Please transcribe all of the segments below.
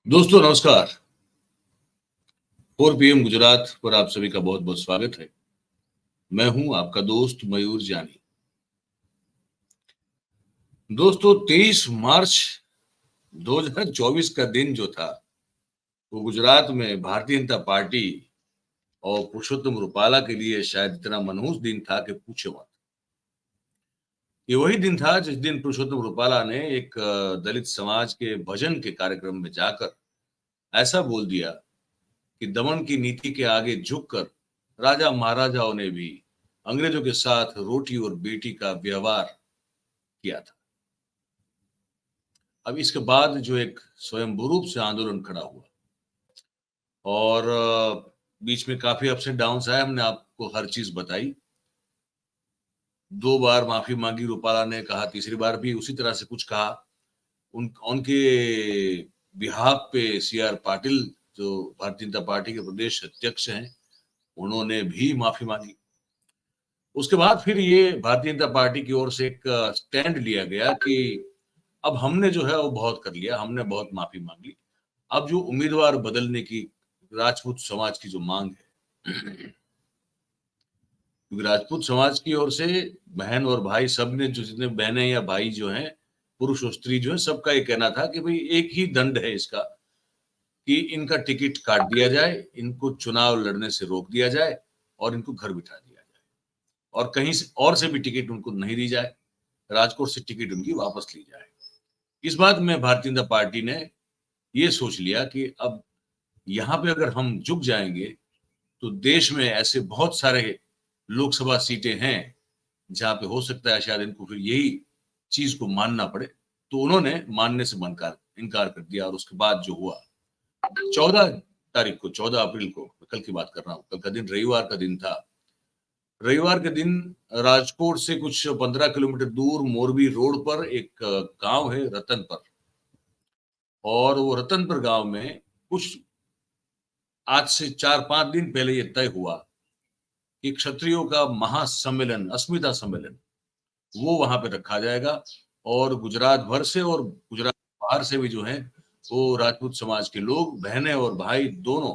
दोस्तों नमस्कार। 4 PM गुजरात पर आप सभी का बहुत बहुत स्वागत है। मैं हूं आपका दोस्त मयूर जानी। दोस्तों 23 मार्च 2024 का दिन जो था वो गुजरात में भारतीय जनता पार्टी और पुरुषोत्तम रूपाला के लिए शायद इतना मनहूस दिन था कि पूछो मत। ये वही दिन था जिस दिन पुरुषोत्तम रूपाला ने एक दलित समाज के भजन के कार्यक्रम में जाकर ऐसा बोल दिया कि दमन की नीति के आगे झुककर राजा महाराजाओं ने भी अंग्रेजों के साथ रोटी और बेटी का व्यवहार किया था। अब इसके बाद जो एक स्वयंभू रूप से आंदोलन खड़ा हुआ और बीच में काफी अप्स एंड डाउन्स आए, हमने आपको हर चीज बताई। 2 बार माफी मांगी रूपाला ने, कहा तीसरी बार भी उसी तरह से कुछ कहा। उनके बिहाफ पे CR पाटिल जो भारतीय जनता पार्टी के प्रदेश अध्यक्ष हैं, उन्होंने भी माफी मांगी। उसके बाद फिर ये भारतीय जनता पार्टी की ओर से एक स्टैंड लिया गया कि अब हमने जो है वो बहुत कर लिया, हमने बहुत माफी मांग ली। अब जो उम्मीदवार बदलने की राजपूत समाज की जो मांग है, क्योंकि राजपूत समाज की ओर से बहन और भाई सब ने, जो जितने बहनें या भाई जो हैं, पुरुष और स्त्री जो है, सबका ये कहना था कि भाई एक ही दंड है इसका कि इनका टिकट काट दिया जाए, इनको चुनाव लड़ने से रोक दिया जाए और इनको घर बिठा दिया जाए और कहीं से और से भी टिकट उनको नहीं दी जाए, राजकोट से टिकट उनकी वापस ली जाए। इस बात में भारतीय जनता पार्टी ने ये सोच लिया कि अब यहाँ पे अगर हम झुक जाएंगे तो देश में ऐसे बहुत सारे लोकसभा सीटें हैं जहां पे हो सकता है शायद इनको फिर यही चीज को मानना पड़े। तो उन्होंने मानने से इनकार कर दिया और उसके बाद जो हुआ 14 अप्रैल को, कल की बात कर रहा हूँ, कल का दिन रविवार का दिन था। रविवार के दिन राजकोट से कुछ 15 किलोमीटर दूर मोरबी रोड पर एक गांव है रतनपर, और वो रतनपर गांव में कुछ आज से 4-5 दिन पहले ये तय हुआ कि क्षत्रियों का महासम्मेलन, अस्मिता सम्मेलन, वो वहां पे रखा जाएगा और गुजरात भर से और गुजरात बाहर से भी जो है वो राजपूत समाज के लोग, बहनें और भाई दोनों,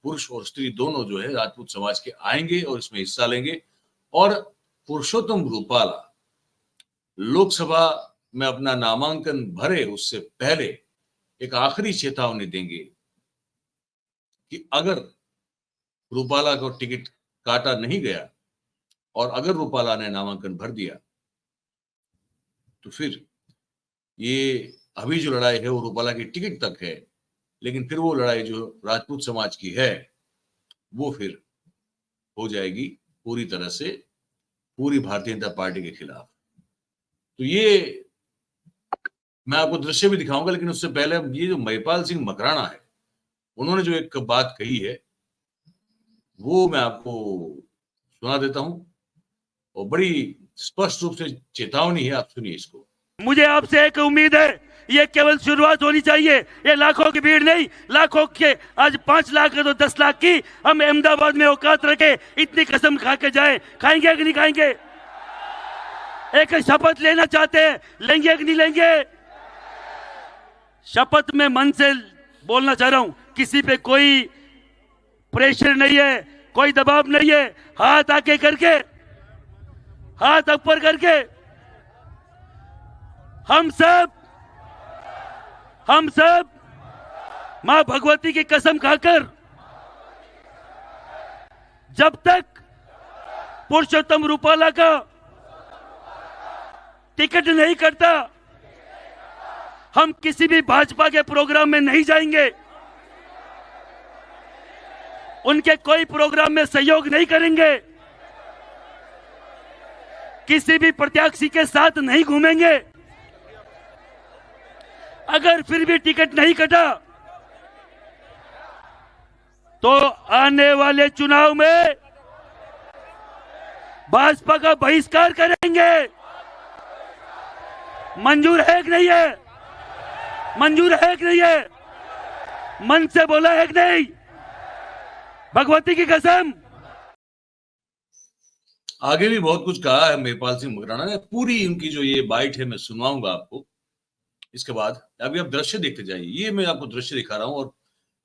पुरुष और स्त्री दोनों जो है राजपूत समाज के आएंगे और इसमें हिस्सा लेंगे। और पुरुषोत्तम रूपाला लोकसभा में अपना नामांकन भरे उससे पहले एक आखिरी चेतावनी देंगे कि अगर रूपाला को टिकट काटा नहीं गया और अगर रूपाला ने नामांकन भर दिया तो फिर ये अभी जो लड़ाई है वो रूपाला की टिकट तक है, लेकिन फिर वो लड़ाई जो राजपूत समाज की है वो फिर हो जाएगी पूरी तरह से पूरी भारतीय जनता पार्टी के खिलाफ। तो ये मैं आपको दृश्य भी दिखाऊंगा, लेकिन उससे पहले ये जो महिपाल सिंह मकराना है, उन्होंने जो एक बात कही है वो मैं आपको सुना देता हूं और बड़ी स्पष्ट रूप से चेतावनी है, आप सुनिए इसको। मुझे आपसे एक उम्मीद है, ये केवल शुरुआत होनी चाहिए, ये लाखों की भीड़ नहीं, लाखों के आज 5 लाख है तो 10 लाख की हम अहमदाबाद में औकात रखे इतनी कसम खा के जाए, खाएंगे कि नहीं खाएंगे? एक शपथ लेना चाहते हैं, लेंगे कि नहीं लेंगे? शपथ में मन से बोलना चाह रहा हूं, किसी पे कोई प्रेशर नहीं है, कोई दबाव नहीं है। हाथ आके करके, हाथ ऊपर करके हम सब मां भगवती की कसम खाकर जब तक पुरुषोत्तम रूपाला का टिकट नहीं करता हम किसी भी भाजपा के प्रोग्राम में नहीं जाएंगे, उनके कोई प्रोग्राम में सहयोग नहीं करेंगे, किसी भी प्रत्याशी के साथ नहीं घूमेंगे। अगर फिर भी टिकट नहीं कटा तो आने वाले चुनाव में भाजपा का बहिष्कार करेंगे। मंजूर है कि नहीं है? मंजूर है कि नहीं है? मन से बोला है कि नहीं? भगवती की कसम। आगे भी बहुत कुछ कहा है महिपाल सिंह मकराना ने। पूरी उनकी जो ये बाइट है मैं सुनवाऊंगा आपको, इसके बाद अभी आप दृश्य देखते जाइए, ये मैं आपको दृश्य दिखा रहा हूँ और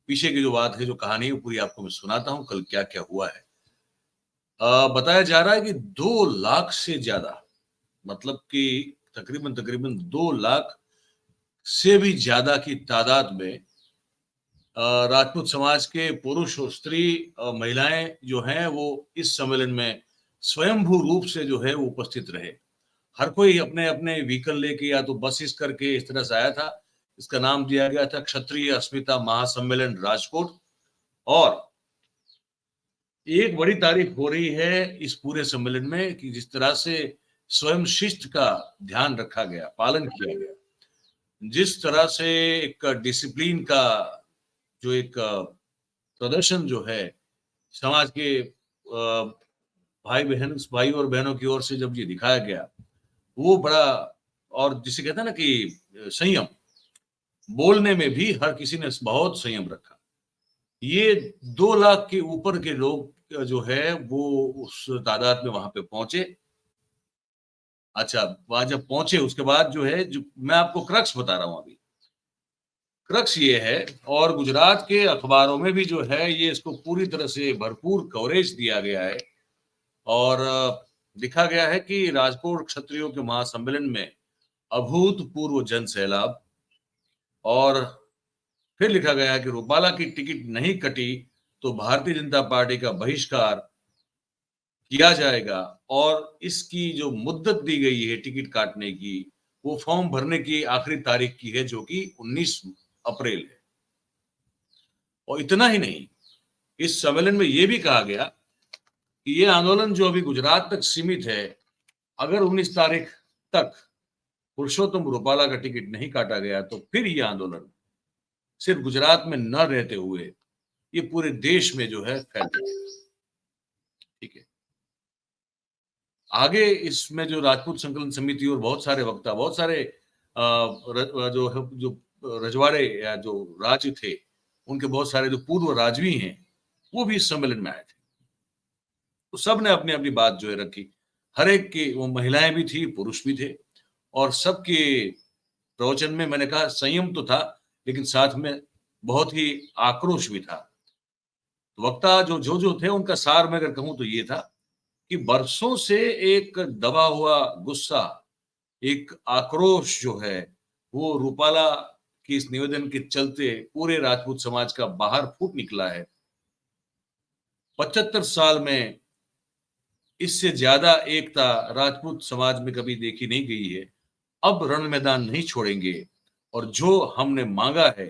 पीछे की जो बात है, जो कहानी है, वो पूरी आपको मैं सुनाता हूँ कल क्या क्या हुआ है। बताया जा रहा है कि 2 लाख से ज्यादा, मतलब कि तकरीबन तकरीबन 2 लाख से भी ज्यादा की तादाद में राजपूत समाज के पुरुष और स्त्री, महिलाएं जो हैं वो इस सम्मेलन में स्वयंभू रूप से जो है वो उपस्थित रहे। हर कोई अपने अपने व्हीकल लेके या तो बसेस करके इस तरह से आया था। इसका नाम दिया गया था क्षत्रिय अस्मिता महासम्मेलन राजकोट। और एक बड़ी तारीफ हो रही है इस पूरे सम्मेलन में कि जिस तरह से स्वयं शिस्त का ध्यान रखा गया, पालन किया गया, जिस तरह से एक डिसिप्लिन का जो एक प्रदर्शन जो है समाज के भाई और बहनों की ओर से जब ये दिखाया गया, वो बड़ा, और जिसे कहते हैं ना कि संयम, बोलने में भी हर किसी ने बहुत संयम रखा। ये 2 लाख के ऊपर के लोग जो है वो उस तादाद में वहां पे पहुंचे। अच्छा, वहां जब पहुंचे उसके बाद जो है, जो मैं आपको क्रक्स बता रहा हूं अभी, क्रक्स ये है, और गुजरात के अखबारों में भी जो है ये इसको पूरी तरह से भरपूर कवरेज दिया गया है। और लिखा गया है कि राजकोट क्षत्रियों के महासम्मेलन में अभूतपूर्व जन सैलाब। और फिर लिखा गया है कि रूपाला की टिकट नहीं कटी तो भारतीय जनता पार्टी का बहिष्कार किया जाएगा। और इसकी जो मुद्दत दी गई है टिकट काटने की, वो फॉर्म भरने की आखिरी तारीख की है, जो कि 19 अप्रैल है। और इतना ही नहीं, इस सम्मेलन में यह भी कहा गया कि ये आंदोलन जो अभी गुजरात तक सीमित है, अगर 19 तारीख तक पुरुषोत्तम रूपाला का टिकट नहीं काटा गया तो फिर ये आंदोलन सिर्फ गुजरात में न रहते हुए ये पूरे देश में जो है फैल जाएगा। ठीक है, आगे इसमें जो राजपूत संकलन समिति और बहुत सारे वक्ता, बहुत सारे जो रजवाड़े या जो राज्य थे, उनके बहुत सारे जो पूर्व राजवी हैं, वो भी इस सम्मेलन में आए थे। तो सब ने अपनी अपनी बात जो है रखी। हर एक की, वो महिलाएं भी थी, पुरुष भी थे, और सबके प्रवचन में मैंने कहा संयम तो था, लेकिन साथ में बहुत ही आक्रोश भी था। तो वक्ता जो थे, उनका सार मैं अगर कहूं तो ये था कि बरसों से एक दबा हुआ गुस्सा, एक आक्रोश जो है, वो रूपाला की इस निवेदन के चलते पूरे राजपूत समाज का बाहर फूट निकला है। 75 साल में इससे ज्यादा एकता राजपूत समाज में कभी देखी नहीं गई है। अब रण मैदान नहीं छोड़ेंगे, और जो हमने मांगा है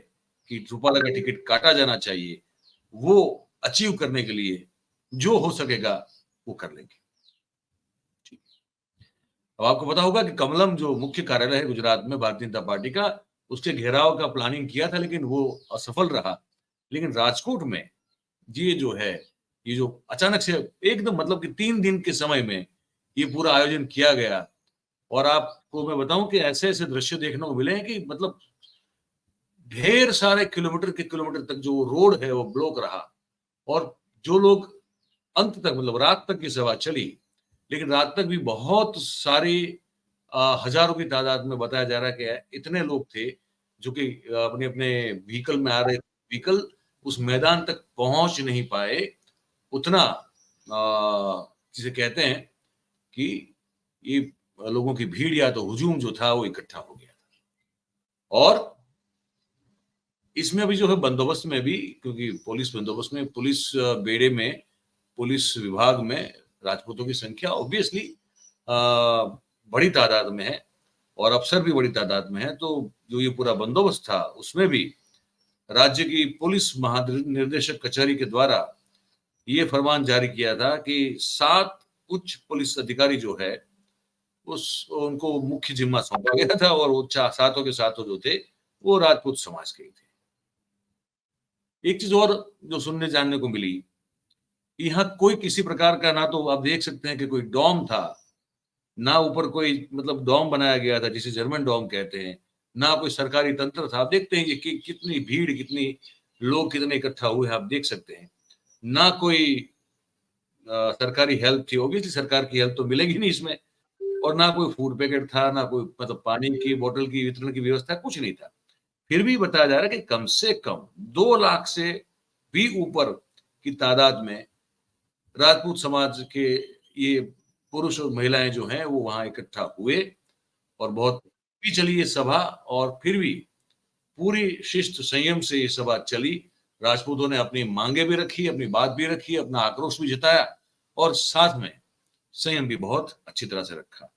कि रूपाला का टिकट काटा जाना चाहिए, वो अचीव करने के लिए जो हो सकेगा वो कर लेंगे। ठीक। अब आपको पता होगा कि कमलम जो मुख्य कार्यालय है गुजरात में भारतीय जनता पार्टी का, उसके घेराव का प्लानिंग किया था, लेकिन वो असफल रहा। लेकिन राजकोट में ये जो है, ये जो अचानक से एकदम, मतलब कि 3 दिन के समय में ये पूरा आयोजन किया गया। और आपको मैं बताऊं कि ऐसे ऐसे दृश्य देखने को मिले हैं कि मतलब ढेर सारे किलोमीटर के किलोमीटर तक जो रोड है वो ब्लॉक रहा, और जो लोग अंत तक, मतलब रात तक की सभा चली, लेकिन रात तक भी बहुत सारी हजारों की तादाद में बताया जा रहा है कि इतने लोग थे जो कि अपने अपने व्हीकल में आ रहे, व्हीकल उस मैदान तक पहुंच नहीं पाए। उतना जिसे कहते हैं कि ये लोगों की भीड़ या तो हुजूम जो था वो इकट्ठा हो गया। और इसमें अभी जो है बंदोबस्त में भी, क्योंकि पुलिस बंदोबस्त में, पुलिस बेड़े में, पुलिस विभाग में राजपूतों की संख्या ऑब्वियसली बड़ी तादाद में है, और अफसर भी बड़ी तादाद में है। तो जो ये पूरा बंदोबस्त था, उसमें भी राज्य की पुलिस महानिर्देशक कचहरी के द्वारा ये फरमान जारी किया था कि 7 उच्च पुलिस अधिकारी जो है, उनको मुख्य जिम्मा सौंपा गया था, और वो सातों के सातों जो थे वो राजपूत समाज के ही थे। एक चीज और जो सुनने जानने को मिली, यहाँ कोई किसी प्रकार का, ना तो आप देख सकते हैं कि कोई डॉम था, ना ऊपर कोई मतलब डॉम बनाया गया था जिसे जर्मन डॉम कहते हैं, ना कोई सरकारी तंत्र था। आप देखते हैं कि कितनी भीड़, कितनी लोग कितने इकट्ठा हुए हैं, आप देख सकते हैं। ना कोई सरकारी हेल्प थी, ऑब्वियसली सरकार की हेल्प तो मिलेगी नहीं इसमें। और ना कोई फूड पैकेट था, ना कोई मतलब पानी की बोतल की वितरण की व्यवस्था, कुछ नहीं था। फिर भी बताया जा रहा है कि कम से कम 2 लाख से भी ऊपर की तादाद में राजपूत समाज के ये पुरुष और महिलाएं जो हैं वो वहां इकट्ठा हुए और बहुत भी चली ये सभा, और फिर भी पूरी शिष्ट संयम से ये सभा चली। राजपूतों ने अपनी मांगे भी रखी, अपनी बात भी रखी, अपना आक्रोश भी जताया और साथ में संयम भी बहुत अच्छी तरह से रखा।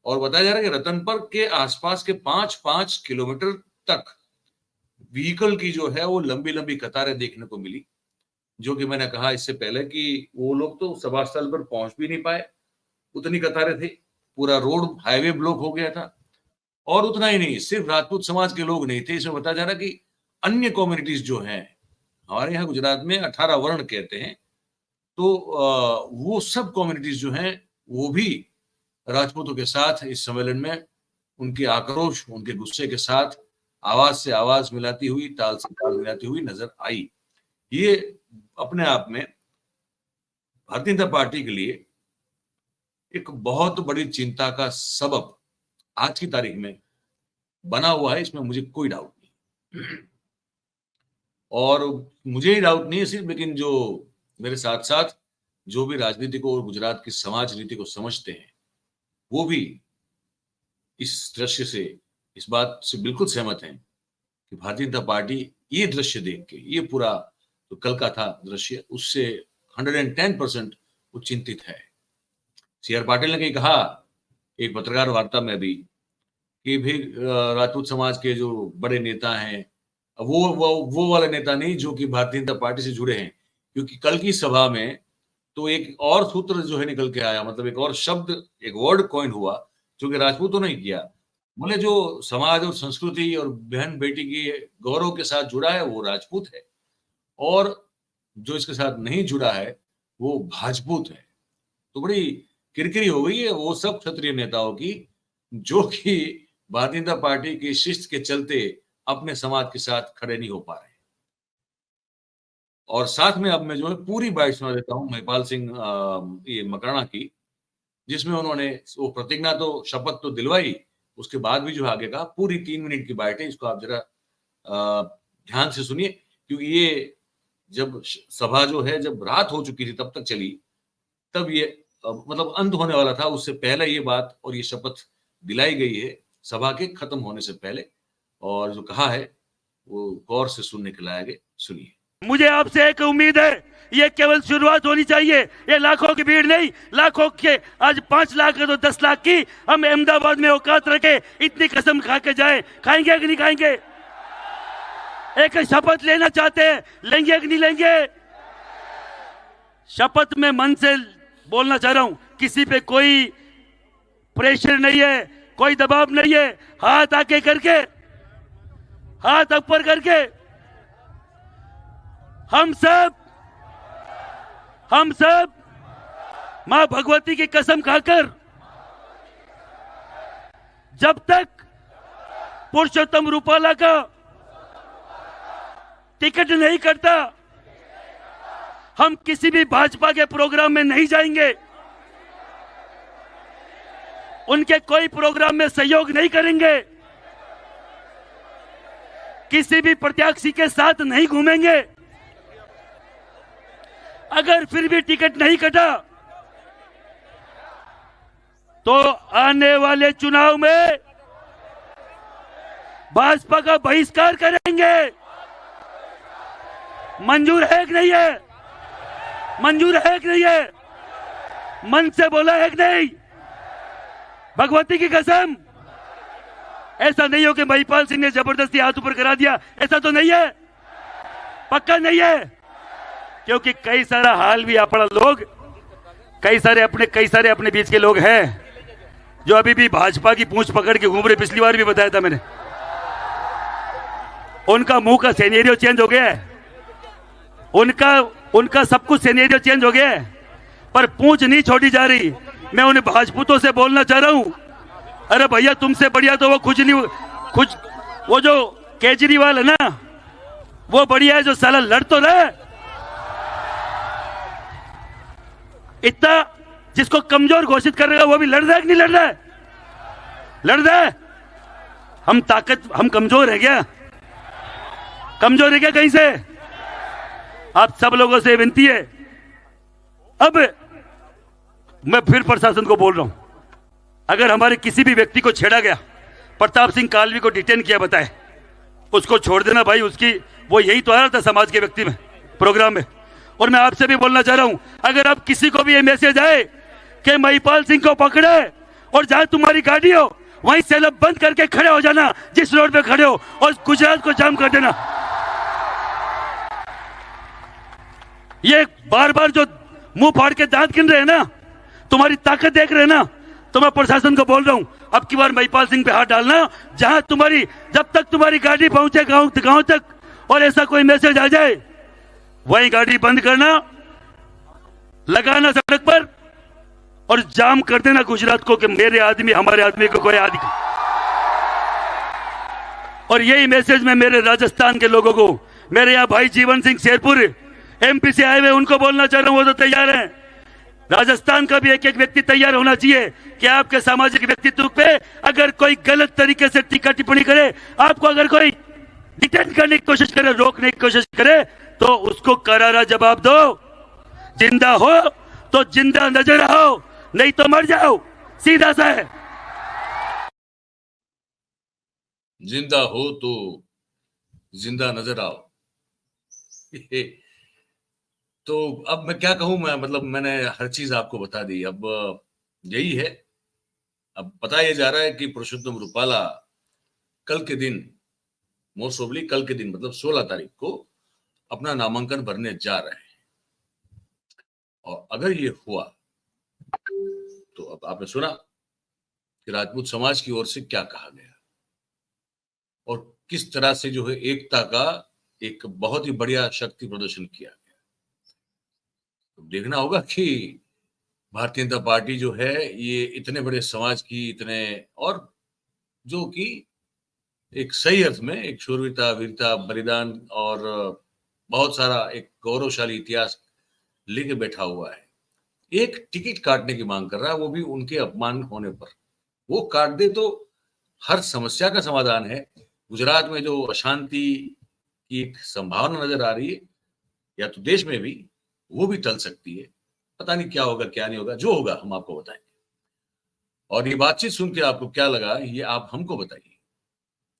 और बताया जा रहा है कि रतनपर के आसपास के 5-5 किलोमीटर तक व्हीकल की जो है वो लंबी लंबी कतारें देखने को मिली, जो कि मैंने कहा इससे पहले कि वो लोग तो सभा स्थल पर पहुंच भी नहीं पाए, उतनी कतारें थी। पूरा रोड हाईवे ब्लॉक हो गया था। और उतना ही नहीं, सिर्फ राजपूत समाज के लोग नहीं थे, इसमें बताया जा रहा कि अन्य कम्युनिटीज जो हैं, हमारे यहाँ गुजरात में 18 वर्ण कहते हैं, तो वो सब कम्युनिटीज जो हैं वो भी राजपूतों के साथ इस सम्मेलन में उनके आक्रोश, उनके गुस्से के साथ आवाज से आवाज मिलाती हुई, ताल से ताल मिलाती हुई नजर आई। ये अपने आप में भारतीय जनता पार्टी के लिए एक बहुत बड़ी चिंता का सबब आज की तारीख में बना हुआ है, इसमें मुझे कोई डाउट नहीं। और मुझे ही डाउट नहीं है सिर्फ, लेकिन जो मेरे साथ साथ जो भी राजनीति को और गुजरात की समाज नीति को समझते हैं वो भी इस दृश्य से, इस बात से बिल्कुल सहमत हैं कि भारतीय जनता पार्टी ये दृश्य देख के, ये पूरा जो कल का था दृश्य, उससे 110% वो चिंतित है। सीआर पाटिल ने कहीं कहा एक पत्रकार वार्ता में भी कि भी राजपूत समाज के जो बड़े नेता हैं वो वाले नेता नहीं जो कि भारतीय जनता पार्टी से जुड़े हैं, क्योंकि कल की सभा में तो एक और सूत्र जो है निकल के आया, मतलब एक और शब्द, एक वर्ड कॉइन हुआ जो कि राजपूतों ने किया। बोले जो समाज और संस्कृति और बहन बेटी के गौरव के साथ जुड़ा है वो राजपूत है, और जो इसके साथ नहीं जुड़ा है वो भाजपूत है। तो बड़ी किरकिरी हो गई है वो सब क्षत्रिय नेताओं की, जो कि भारतीय जनता पार्टी की शिष्ट के चलते अपने समाज के साथ खड़े नहीं हो पा रहे। और साथ में अब मैं जो है पूरी बाइट सुना देता हूँ महिपाल सिंह ये मकराना की, जिसमें उन्होंने वो प्रतिज्ञा तो, शपथ तो दिलवाई, उसके बाद भी जो आगे का पूरी 3 मिनट की बाइट है, इसको आप जरा ध्यान से सुनिए, क्योंकि ये जब सभा जो है जब रात हो चुकी थी तब तक चली, तब ये मतलब अंत होने वाला था, उससे पहले ये बात और ये शपथ दिलाई गई है सभा के खत्म होने से पहले, और जो कहा है वो गौर से सुनने के लायक है। सुनिए। मुझे आपसे एक उम्मीद है, ये केवल शुरुआत होनी चाहिए, ये लाखों की भीड़ नहीं, लाखों के आज 5 लाख है तो 10 लाख की हम अहमदाबाद में औकात रखे इतनी कसम खा के जाए, खाएंगे कि नहीं खाएंगे? एक शपथ लेना चाहते हैं, लेंगे कि नहीं लेंगे? शपथ में मन से बोलना चाह रहा हूं, किसी पे कोई प्रेशर नहीं है, कोई दबाव नहीं है, हाथ आके करके, हाथ ऊपर करके हम सब मां भगवती की कसम खाकर जब तक पुरुषोत्तम रूपाला का टिकट नहीं कटता हम किसी भी भाजपा के प्रोग्राम में नहीं जाएंगे, उनके कोई प्रोग्राम में सहयोग नहीं करेंगे, किसी भी प्रत्याशी के साथ नहीं घूमेंगे। अगर फिर भी टिकट नहीं कटा तो आने वाले चुनाव में भाजपा का बहिष्कार करेंगे। मंजूर है कि नहीं है? मंजूर है कि नहीं है? मन से बोला है कि नहीं? भगवती की कसम। ऐसा नहीं हो कि महिपाल सिंह ने जबरदस्ती हाथ ऊपर करा दिया, ऐसा तो नहीं है, पक्का नहीं है, क्योंकि कई सारा हाल भी अपना लोग, कई सारे अपने बीच के लोग हैं जो अभी भी भाजपा की पूंछ पकड़ के घूम रहे। पिछली बार भी बताया था मैंने, उनका मुंह का सिनेरियो चेंज हो गया है, उनका सब कुछ सिनेरियो चेंज हो गया है, पर पूंछ नहीं छोड़ी जा रही। मैं उन भाजपूतों से बोलना चाह रहा हूं, अरे भैया तुमसे बढ़िया तो वो जो केजरीवाल है ना, वो बढ़िया है जो साला लड़ तो रहा है। जिसको कमजोर घोषित कर रहा है वो भी लड़ रहा है कि नहीं लड़ रहा है? लड़ रहा है। हम कमजोर है क्या? कमजोर है क्या कहीं से? आप सब लोगों से विनती है, अब मैं फिर प्रशासन को बोल रहा हूं, अगर हमारे किसी भी व्यक्ति को छेड़ा गया, प्रताप सिंह कालवी को डिटेन किया बताए, उसको छोड़ देना भाई। उसकी वो यही तो आया था समाज के व्यक्ति में, प्रोग्राम में। और मैं आपसे भी बोलना चाह रहा हूं, अगर आप किसी को भी ये मैसेज आए कि महिपाल सिंह को पकड़े और जहां तुम्हारी गाड़ी हो वहीं सेलअप बंद करके खड़े हो जाना, जिस रोड पे खड़े हो, और गुजरात को जाम कर देना। ये बार बार जो मुंह फाड़ के दांत गिन रहे हैं ना, तुम्हारी ताकत देख रहे हैं ना, तो मैं प्रशासन को बोल रहा हूं, अब की बार महिपाल सिंह पे हाथ डालना, जब तक तुम्हारी गाड़ी पहुंचे गांव तक और ऐसा कोई मैसेज आ जाए, वहीं गाड़ी बंद करना, लगाना सड़क पर और जाम कर देना गुजरात को कि मेरे आदमी, हमारे आदमी को कोई आदमी। और यही मैसेज मैं मेरे राजस्थान के लोगों को, मेरे यहाँ भाई जीवन सिंह शेरपुर एमपी से आए हुए, उनको बोलना चाह रहा हूं, वो तो तैयार हैं। राजस्थान का भी एक एक व्यक्ति तैयार होना चाहिए कि आपके सामाजिक व्यक्तित्व पे अगर कोई गलत तरीके से टीका टिप्पणी करे, आपको अगर कोई डिटेन करने की कोशिश करे, रोकने की कोशिश करे, तो उसको करारा जवाब दो। जिंदा हो तो जिंदा नजर आओ, नहीं तो मर जाओ, सीधा सा है। जिंदा हो तो जिंदा नजर आओ। तो अब मैं क्या कहूं, मैं मतलब मैंने हर चीज आपको बता दी। अब यही है, अब बताया जा रहा है कि पुरुषोत्तम रूपाला कल के दिन, मोस्ट प्रोबेबली कल के दिन मतलब 16 तारीख को अपना नामांकन भरने जा रहे हैं। और अगर ये हुआ तो अब आपने सुना कि राजपूत समाज की ओर से क्या कहा गया और किस तरह से जो है एकता का एक बहुत ही बढ़िया शक्ति प्रदर्शन किया गया। तो देखना होगा कि भारतीय जनता पार्टी जो है ये इतने बड़े समाज की, इतने, और जो कि एक सही अर्थ में एक शूरवीरता, वीरता, बलिदान और बहुत सारा एक गौरवशाली इतिहास लेके बैठा हुआ है, एक टिकट काटने की मांग कर रहा है, वो भी उनके अपमान होने पर। वो काट दे तो हर समस्या का समाधान है। गुजरात में जो अशांति की एक संभावना नजर आ रही है, या तो देश में भी, वो भी टल सकती है। पता नहीं क्या होगा क्या नहीं होगा, जो होगा हम आपको बताएंगे। और ये बातचीत सुन के आपको क्या लगा, ये आप हमको बताइए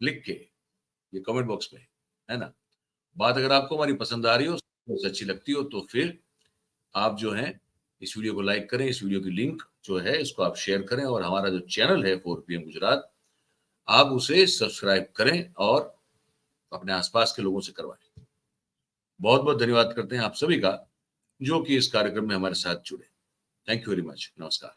लिख के, ये कमेंट बॉक्स में, है ना। बात अगर आपको हमारी पसंद आ रही हो, अच्छी लगती हो, तो फिर आप जो है इस वीडियो को लाइक करें, इस वीडियो की लिंक जो है इसको आप शेयर करें, और हमारा जो चैनल है 4PM गुजरात, आप उसे सब्सक्राइब करें और अपने आसपास के लोगों से करवाएं। बहुत बहुत धन्यवाद करते हैं आप सभी का जो कि इस कार्यक्रम में हमारे साथ जुड़े। Thank you very much. नमस्कार।